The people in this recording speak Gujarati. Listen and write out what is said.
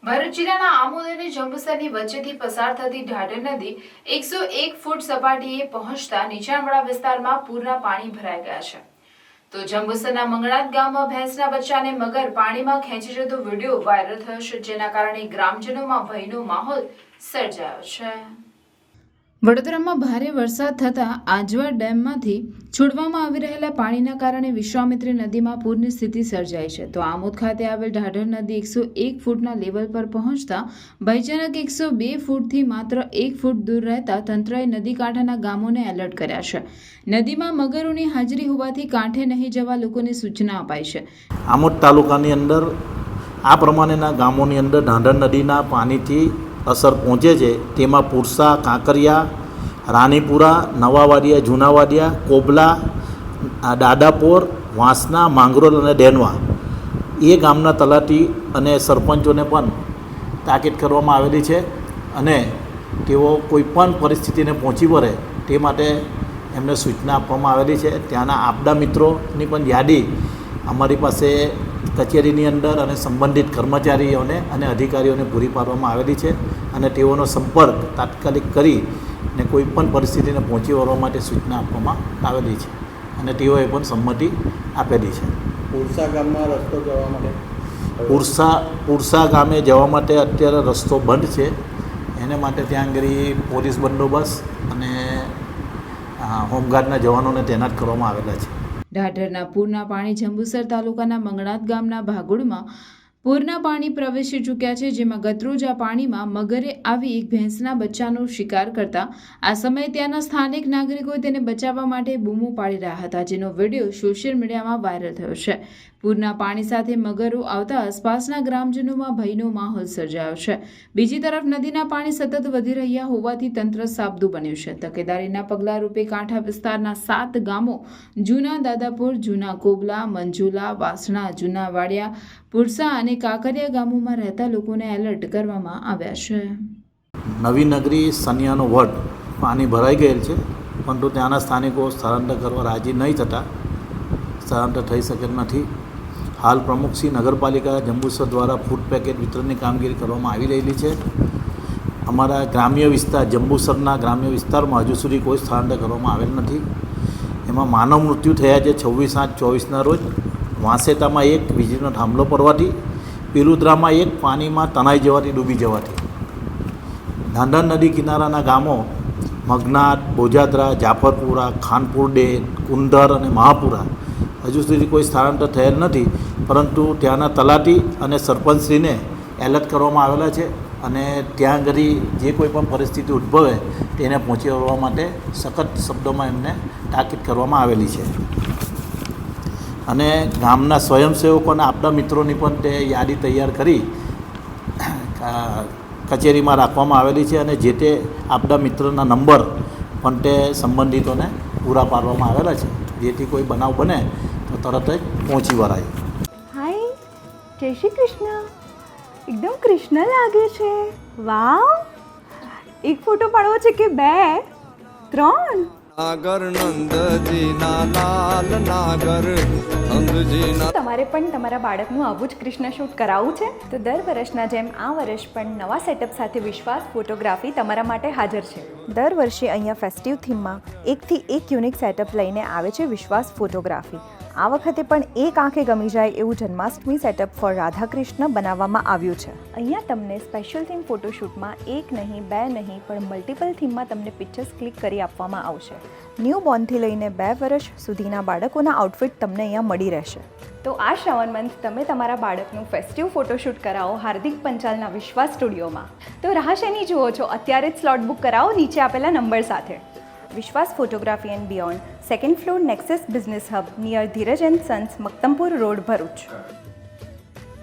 ભરૂચ જિલ્લાના આમોદ અને જંબુસરની વચ્ચેથી પસાર થતી ઢાઢર નદી 101 ફૂટ સપાટીએ પહોંચતા નીચાણવાળા વિસ્તારમાં પૂરના પાણી ભરાઈ ગયા છે. તો જંબુસરના મંગળાત ગામમાં ભેંસના બચ્ચાને મગર પાણીમાં ખેંચી જતો વિડીયો વાયરલ થયો છે, જેના કારણે ગ્રામજનોમાં ભયનો માહોલ સર્જાયો છે. વડોદરામાં ભારે વરસાદ થતાં આજવા ડેમમાંથી છોડવામાં આવી રહેલા પાણીના કારણે વિશ્વામિત્રી નદીમાં પૂરની સ્થિતિ સર્જાઈ છે. તો આમોદ ખાતે આવેલ ઢાઢર નદી 101 ફૂટના લેવલ પર પહોંચતા ભયજનક 102 ફૂટથી માત્ર 1 ફૂટ દૂર રહેતા તંત્રએ નદી કાંઠાના ગામોને એલર્ટ કર્યા છે. નદીમાં મગરોની હાજરી હોવાથી કાંઠે નહીં જવા લોકોને સૂચના અપાઈ છે. આમોદ તાલુકાની અંદર આ પ્રમાણેના ગામોની અંદર ઢાઢર નદીના પાણીથી અસર પહોંચે છે. તેમાં પુરસા, કાંકરિયા, રાનીપુરા, નવાવાડિયા, જૂનાવાડિયા, કોબલા, દાદાપોર, વાંસના, માંગરોળ અને ડેનવા એ ગામના તલાટી અને સરપંચોને પણ તાકીદ કરવામાં આવેલી છે અને તેઓ કોઈપણ પરિસ્થિતિને પહોંચી વળે તે માટે એમને સૂચના આપવામાં આવેલી છે. ત્યાંના આપદા મિત્રોની પણ યાદી અમારી પાસે કચેરીની અંદર અને સંબંધિત કર્મચારીઓને અને અધિકારીઓને પૂરી પાડવામાં આવેલી છે અને તેઓનો સંપર્ક તાત્કાલિક કરી ને કોઈપણ પરિસ્થિતિને પહોંચી વળવા માટે સૂચના આપવામાં આવેલી છે અને તેઓએ પણ સંમતિ આપેલી છે. પુરસા ગામમાં રસ્તો જવા માટે પુરસા ગામે જવા માટે અત્યારે રસ્તો બંધ છે. એને માટે ત્યાં આગળ પોલીસ બંદોબસ્ત અને હોમગાર્ડના જવાનોને તૈનાત કરવામાં આવેલા છે. ઢાઢરના પૂરના પાણી જંબુસર તાલુકાના મંગળાત ગામના ભાગોળમાં પૂરના પાણી પ્રવેશી ચૂક્યા છે, જેમાં ગતરોજ આ પાણીમાં મગરે આવી એક ભેંસના બચ્ચાનો શિકાર કરતા આ સમયે ત્યાંના સ્થાનિક નાગરિકો તેને બચાવવા માટે બૂમો પાડી રહ્યા હતા, જેનો વિડીયો સોશિયલ મીડિયામાં વાયરલ થયો છે. પૂરના પાણી સાથે મગરો આવતા આસપાસના ગ્રામજનોમાં ભયનો માહોલ સર્જાયો છે. બીજી તરફ નદીના પાણી સતત વધી રહ્યા હોવાથી તંત્ર સાબદું બન્યું છે. તકેદારીના પગલા રૂપે કાંઠા વિસ્તારના 7 ગામો જૂના દાદાપુર, જૂના કોબલા, મંજુલા, વાસણા, જૂના વાડિયા, પુરસા અને કાંકરિયા ગામોમાં રહેતા લોકોને એલર્ટ કરવામાં આવ્યા છે. નવી નગરી સનિયાનો વડ પાણી ભરાઈ ગયેલ છે, પરંતુ ત્યાંના સ્થાનિકો સ્થળાંતર કરવા રાજી નહીં થતાં સ્થળાંતર થઈ શકેલ નથી. હાલ પ્રમુખશ્રી નગરપાલિકા જંબુસર દ્વારા ફૂડ પેકેટ વિતરણની કામગીરી કરવામાં આવી રહેલી છે. અમારા ગ્રામ્ય વિસ્તાર જંબુસરના ગ્રામ્ય વિસ્તારમાં હજુ સુધી કોઈ સ્થળાંતર કરવામાં આવેલ નથી. એમાં માનવ મૃત્યુ થયા છે 26/8/24ના રોજ. વાંસેતામાં 1 વીજળીનો થાંભલો પડવાથી, પિલુદ્રામાં 1 પાણીમાં તણાઈ જવાથી ડૂબી જવાથી. ઢાઢર નદી કિનારાના ગામો મગનાત, બોજાદરા, જાફરપુરા, ખાનપુર ડેન, કુંધર અને મહાપુરા હજુ સુધી કોઈ સ્થળાંતર થયેલ નથી, પરંતુ ત્યાંના તલાટી અને સરપંચશ્રીને એલર્ટ કરવામાં આવેલા છે અને ત્યાં આગળ જે કોઈ પણ પરિસ્થિતિ ઉદ્ભવે તેને પહોંચી વળવા માટે સખત શબ્દોમાં એમને તાકીદ કરવામાં આવેલી છે અને ગામના સ્વયંસેવકો અને આપણા મિત્રોની પણ તે યાદી તૈયાર કરી કચેરીમાં રાખવામાં આવેલી છે અને જે તે આપણા મિત્રના નંબર પણ તે સંબંધિતોને પૂરા પાડવામાં આવેલા છે, જેથી કોઈ બનાવ બને તો તરત જ પહોંચી વળાય. હાય, જય શ્રી કૃષ્ણ. એકદમ કૃષ્ણ લાગે છે. વાવ, એક ફોટો પાડવો છે કે 2 3? નાગર નંદજીના લાલ નાગર નંદજીના. તમારે પણ તમારા બાળકનું આવું જ કૃષ્ણ શૂટ કરાવવું છે તો દર વર્ષના જેમ આ વર્ષ પણ નવા સેટઅપ સાથે વિશ્વાસ ફોટોગ્રાફી તમારા માટે હાજર છે. દર વર્ષે અહીંયા ફેસ્ટિવ થીમમાં એકથી એક યુનિક સેટઅપ લઈને આવે છે વિશ્વાસ ફોટોગ્રાફી. આ વખતે પણ એક આંખે ગમી જાય એવું જન્માષ્ટમી સેટઅપ ફોર રાધાકૃષ્ણ બનાવવામાં આવ્યું છે. અહીંયા તમને સ્પેશિયલ થીમ ફોટોશૂટમાં 1 નહીં 2 નહીં પણ મલ્ટિપલ થીમમાં તમને પિક્ચર્સ ક્લિક કરી આપવામાં આવશે. ન્યૂ બોર્નથી લઈને 2 વર્ષ સુધીના બાળકોના આઉટફિટ તમને અહીંયા મળી રહેશે. તો આ શ્રાવણ મંથ તમે તમારા બાળકનું ફેસ્ટિવ ફોટોશૂટ કરાવો હાર્દિક પંચાલના વિશ્વાસ સ્ટુડિયોમાં. તો રાહ શેની જુઓ છો? અત્યારે જ સ્લોટ બુક કરાવો નીચે આપેલા નંબર સાથે. Vishwas photography and beyond, 2nd floor, Nexus business hub, near Dheeraj and sons, Maktampur road, Bharuch.